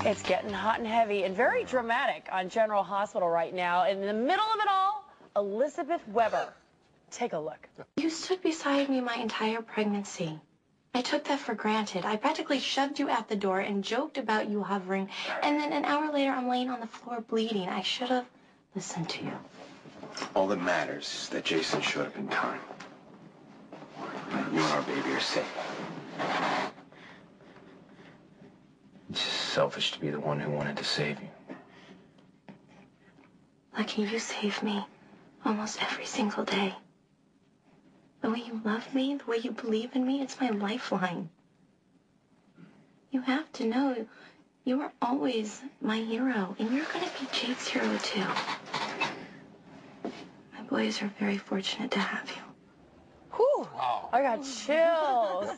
It's getting hot and heavy and very dramatic on General Hospital right now. In the middle of it all, Elizabeth Weber. Take a look. You stood beside me my entire pregnancy. I took that for granted. I practically shoved you out the door and joked about you hovering. And then an hour later, I'm laying on the floor bleeding. I should have listened to you. All that matters is that Jason showed up in time. And you and our baby are safe. It's just selfish to be the one who wanted to save you. Lucky, you save me almost every single day. The way you love me, the way you believe in me, it's my lifeline. You have to know you are always my hero, and you're going to be Jake's hero too. My boys are very fortunate to have you. Whew, I got chills.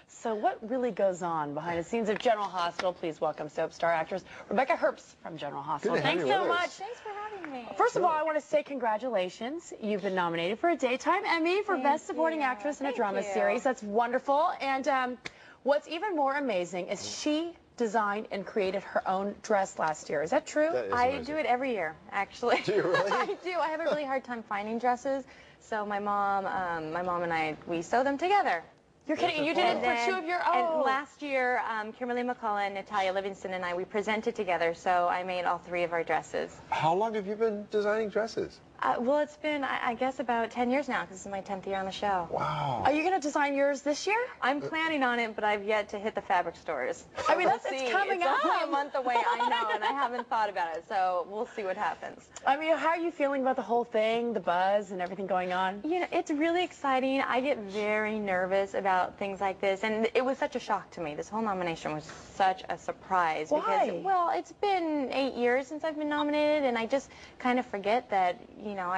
So what really goes on behind the scenes of General Hospital? Please welcome soap star actress Rebecca Herbst from General Hospital. Thanks so much. Thanks for having me. First of all, I want to say congratulations. You've been nominated for a Daytime Emmy for Best Supporting Actress in a Drama Series. That's wonderful. And what's even more amazing is she designed and created her own dress last year. Is that true? I do it every year, actually. Do you really? I do. I have a really hard time finding dresses. So my mom and I, we sew them together. You're kidding. You did it for two of your own. And last year, Kimberly McCullough, Natalia Livingston, and I, we presented together, so I made all three of our dresses. How long have you been designing dresses? Well, it's been, I guess, about 10 years now, because this is my 10th year on the show. Wow. Are you going to design yours this year? I'm planning on it, but I've yet to hit the fabric stores. I mean, it's coming up. It's only a month away, I know, and I haven't thought about it, so we'll see what happens. I mean, how are you feeling about the whole thing, the buzz and everything going on? You know, it's really exciting. I get very nervous about things like this, and it was such a shock to me. This whole nomination was such a surprise. Why? Because, well, it's been 8 years since I've been nominated, and I just kind of forget that, you know,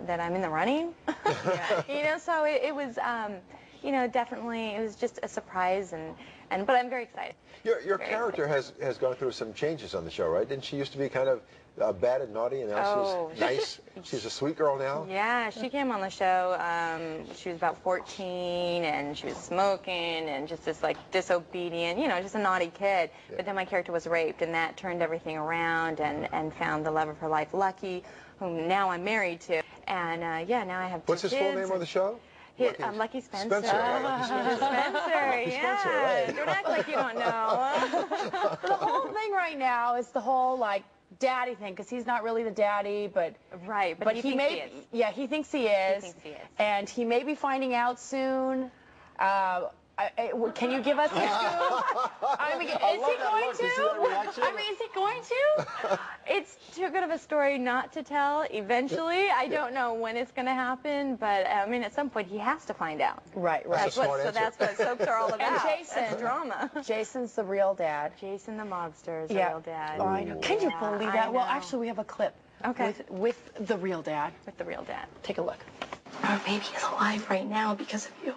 that I'm in the running. Yeah. You know, so it was, you know, definitely, it was just a surprise, but I'm very excited. Your character has gone through some changes on the show, right? Didn't she used to be kind of bad and naughty, and now she's nice? She's a sweet girl now? Yeah, she came on the show, she was about 14, and she was smoking, and just this, like, disobedient, you know, just a naughty kid. Yeah. But then my character was raped, and that turned everything around, and found the love of her life, Lucky, whom now I'm married to. And, yeah, now I have 2 kids. What's his full name on the show? Lucky Spencer. Spencer, right? Lucky Spencer. Spencer, yeah. Spencer, right. Don't act like you don't know. The whole thing right now is the whole, like, daddy thing, because he's not really the daddy, but... Right, but he thinks he is. Yeah, he thinks he is. He thinks he is. And he may be finding out soon. Can you give us a scoop? I mean, is he going to? I mean, is he going to? It's too good of a story not to tell. Eventually, I don't know when it's going to happen, but I mean, at some point, he has to find out. Right, right. So that's what soaps are all about. And Jason, that's drama. Jason's the real dad. Jason the mobster is the real dad. Oh, I know. Can you believe that? Well, actually, we have a clip. Okay. With the real dad. With the real dad. Take a look. Our baby is alive right now because of you.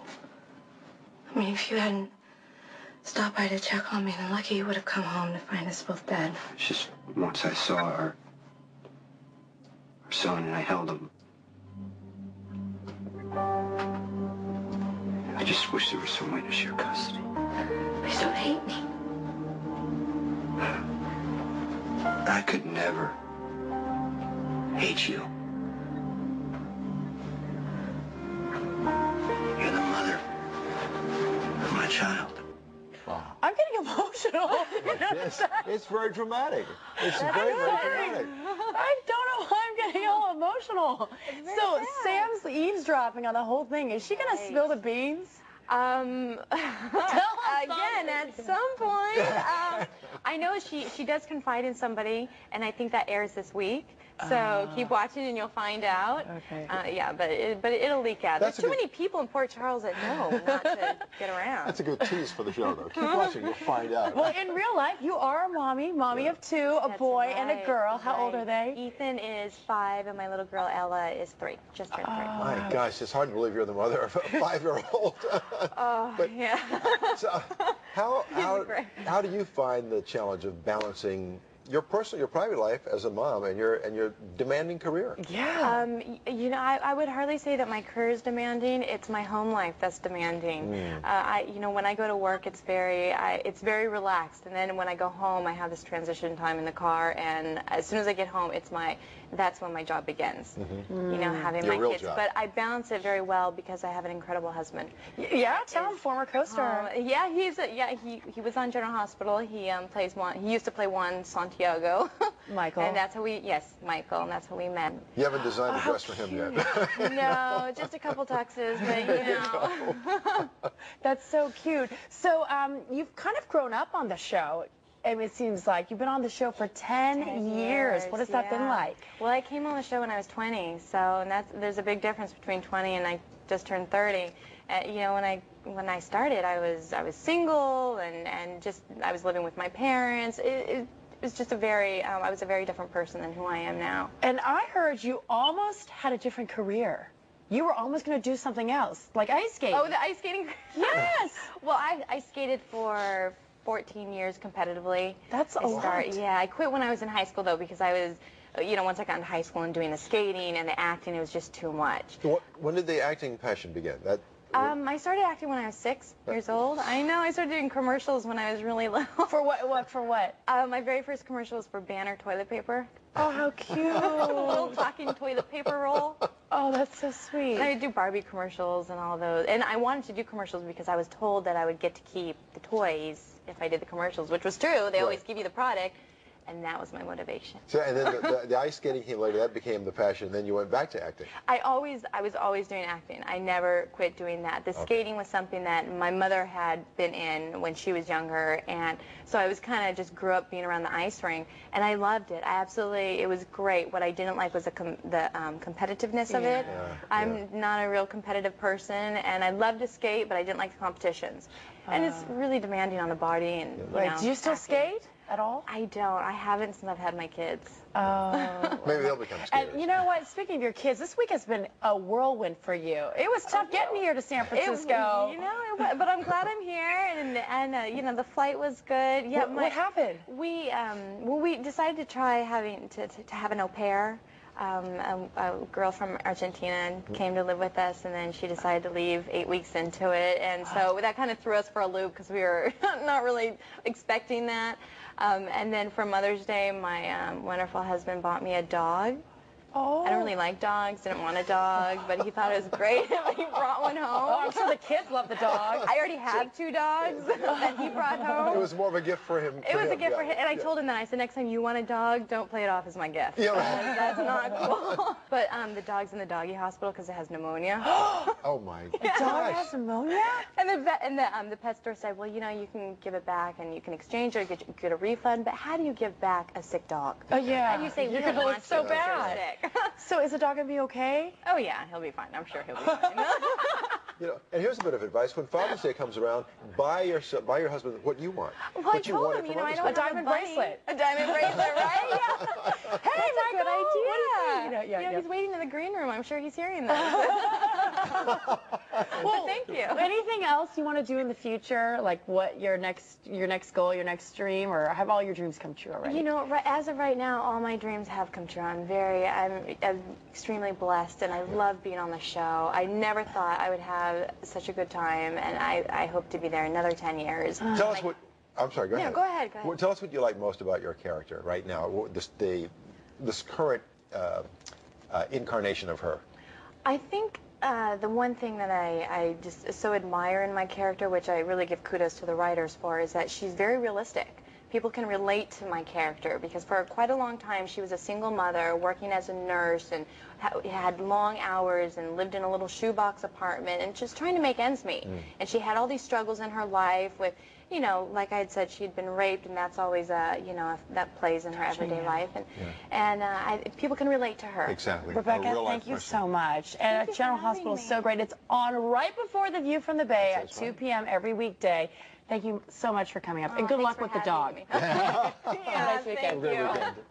I mean, if you hadn't stopped by to check on me, then Lucky would have come home to find us both dead. It's just once I saw our son and I held him. I just wish there was some way to share custody. Please don't hate me. I could never hate you. You're the mother of my child. I'm getting emotional. It's very dramatic. It's very dramatic. I don't know why I'm getting all emotional. So Sam's eavesdropping on the whole thing. Is she going to spill the beans? Again, at some point, I know she does confide in somebody, and I think that airs this week. So keep watching and you'll find out. Okay. Yeah, but it'll leak out. There's too many people in Port Charles that know not to get around. That's a good tease for the show, though. Keep watching, you'll find out. Well, in real life, you are a mommy of 2, a boy and a girl. How old are they? Ethan is 5, and my little girl Ella is 3. Just turned 3. My gosh, it's hard to believe you're the mother of a 5-year-old. But, yeah. So how do you find the challenge of balancing your personal, your private life as a mom and your demanding career. Yeah. You know, I would hardly say that my career is demanding. It's my home life that's demanding. You know, when I go to work, it's very relaxed, and then when I go home, I have this transition time in the car, and as soon as I get home, that's when my job begins. You know, having Your my real kids. job. But I balance it very well because I have an incredible husband. Yeah, tell him, former co-star. Yeah, he was on General Hospital. He he used to play Juan Santiago. Michael. And that's how Michael, and that's how we met. You haven't designed a dress for him yet. No, just a couple tuxes, but you know. That's so cute. So you've kind of grown up on the show. I mean, it seems like you've been on the show for 10 years. What has that been like? Well, I came on the show when I was 20, so there's a big difference between 20 and I just turned 30. You know, when I started, I was single and just I was living with my parents. It was just I was a very different person than who I am now. And I heard you almost had a different career. You were almost going to do something else, like ice skating. Oh, the ice skating? Yes. Well, I skated for 14 years competitively. That's a lot. Yeah, I quit when I was in high school, though, because I was, you know, once I got into high school and doing the skating and the acting, it was just too much. So when did the acting passion begin? I started acting when I was 6 years old. I know, I started doing commercials when I was really little. For what? For what? My very first commercial was for Banner toilet paper. Oh, how cute. A little talking toilet paper roll. Oh, that's so sweet. And I would do Barbie commercials and all those. And I wanted to do commercials because I was told that I would get to keep the toys if I did the commercials, which was true. They always give you the product. And that was my motivation. So, and then the ice skating came later. That became the passion. Then you went back to acting. I was always doing acting. I never quit doing that. The skating was something that my mother had been in when she was younger, and so I was kind of just grew up being around the ice rink, and I loved it. It was great. What I didn't like was the competitiveness of it. I'm not a real competitive person, and I love to skate, but I didn't like the competitions. And it's really demanding on the body. And you know, do you still skate at all? I don't. I haven't since I've had my kids. Oh. Maybe they'll become skaters. And you know what? Speaking of your kids, this week has been a whirlwind for you. It was tough getting here to San Francisco. You know, but I'm glad I'm here, and you know, the flight was good. Yeah. What happened? We decided to try having to have an au pair. A girl from Argentina came to live with us, and then she decided to leave 8 weeks into it, and so that kind of threw us for a loop because we were not really expecting that. And then for Mother's Day, my wonderful husband bought me a dog. Oh. I don't really like dogs, didn't want a dog, but he thought it was great when he brought one home. Oh, I'm sure the kids love the dog. I already have 2 dogs that he brought home. It was more of a gift for him. It was a gift for him, and I told him that. I said, next time you want a dog, don't play it off as my gift. Yeah, right. That's not cool. But the dog's in the doggy hospital because it has pneumonia. Oh my gosh. Dog has pneumonia? And the pet store said, well, you know, you can give it back and you can exchange it or get a refund, but how do you give back a sick dog? Oh, yeah. And you say, you're we don't want so to, bad. you're sick. So is the dog going to be okay? Oh, yeah, he'll be fine. I'm sure he'll be fine. You know, and here's a bit of advice: when Father's Day comes around, buy your husband what you want. Well, what I told him, you know, I don't A diamond bracelet. A diamond bracelet, right? Yeah. Hey, That's a good idea. Yeah. He's waiting in the green room. I'm sure he's hearing this. Well, thank you. Anything else you want to do in the future? Like what your next goal, your next dream, or have all your dreams come true already? You know, as of right now, all my dreams have come true. I'm extremely blessed, and I love being on the show. I never thought I would have such a good time, and I hope to be there another 10 years. Tell us what. I'm sorry. Go ahead. No, go ahead. Well, tell us what you like most about your character right now. This current incarnation of her. I think the one thing that I just so admire in my character, which I really give kudos to the writers for, is that she's very realistic. People can relate to my character because for quite a long time she was a single mother working as a nurse and had long hours and lived in a little shoebox apartment and just trying to make ends meet. And she had all these struggles in her life with, you know, like I had said, she'd been raped, and that's always you know, that plays in her everyday life, and people can relate to her. Exactly. Rebecca, thank you so much. And General Hospital is so great. It's on right before The View from the Bay at 2 p.m. every weekday. Thank you so much for coming up, and good luck with the dog. Yeah, Have a nice weekend. thank you.